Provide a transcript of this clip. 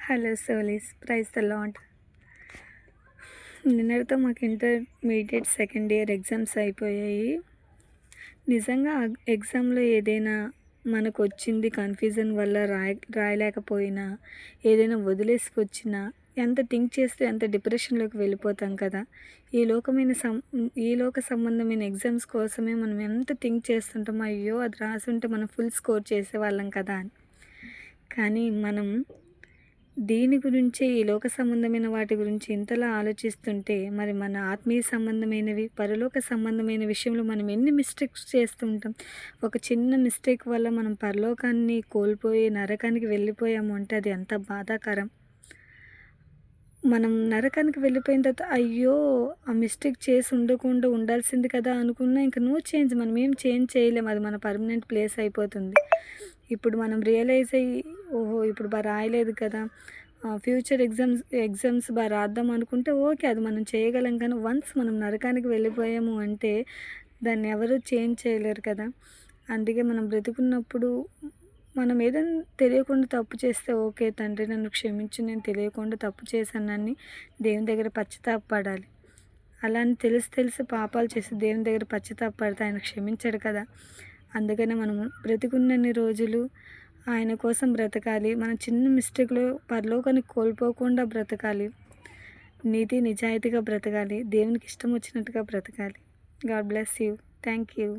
Hello సోలీస్, praise the Lord. నిన్నటితో మాకు ఇంటర్మీడియట్ సెకండ్ ఇయర్ ఎగ్జామ్స్ అయిపోయాయి. నిజంగా ఆ ఎగ్జామ్లో ఏదైనా మనకు వచ్చింది కన్ఫ్యూజన్ వల్ల రాయలేకపోయినా, ఏదైనా వదిలేసి వచ్చినా, ఎంత థింక్ చేస్తే ఎంత డిప్రెషన్లోకి వెళ్ళిపోతాం కదా. ఈ లోక సంబంధమైన ఎగ్జామ్స్ కోసమే మనం ఎంత థింక్ చేస్తుంటామో, అయ్యో అది రాసుంటే మనం ఫుల్ స్కోర్ చేసేవాళ్ళం కదా అని. కానీ మనం దీని గురించే, ఈ లోక సంబంధమైన వాటి గురించి ఇంతలా ఆలోచిస్తుంటే, మరి మన ఆత్మీయ సంబంధమైనవి, పరలోక సంబంధమైన విషయంలో మనం ఎన్ని మిస్టేక్స్ చేస్తుంటాం. ఒక చిన్న మిస్టేక్ వల్ల మనం పరలోకాన్ని కోల్పోయి నరకానికి వెళ్ళిపోయాము అంటే అది ఎంత బాధాకరం. మనం నరకానికి వెళ్ళిపోయిన తర్వాత అయ్యో ఆ మిస్టేక్ చేసి ఉండకుండా ఉండాల్సింది కదా అనుకున్నా, ఇంక నో చేంజ్, మనం ఏం చేంజ్ చేయలేము, అది మన పర్మనెంట్ ప్లేస్ అయిపోతుంది. ఇప్పుడు మనం రియలైజ్ అయ్యి ఓహో ఇప్పుడు రాయలేదు కదా, ఫ్యూచర్ ఎగ్జామ్స్ రాద్దాం అనుకుంటే ఓకే, అది మనం చేయగలం. కానీ వన్స్ మనం నరకానికి వెళ్ళిపోయాము అంటే దాన్ని ఎవరు చేంజ్ చేయలేరు కదా. అందుకే మనం బ్రతికున్నప్పుడు మనం ఏదైనా తెలియకుండా తప్పు చేస్తే ఓకే తండ్రి నన్ను క్షమించు, నేను తెలియకుండా తప్పు చేశానని దేవుని దగ్గర పశ్చాత్తాపపడాలి. అలా అని తెలిసి పాపాలు చేసి దేవుని దగ్గర పశ్చాత్తాపపడితే ఆయన క్షమించడు కదా. అందుకనే మనము బ్రతికున్నన్ని రోజులు ఆయన కోసం బ్రతకాలి. మన చిన్న మిస్టేక్లో పరలోకాన్ని కోల్పోకుండా బ్రతకాలి. నీతి నిజాయితీగా బ్రతకాలి. దేవునికి ఇష్టం వచ్చినట్టుగా బ్రతకాలి. God bless you. Thank you.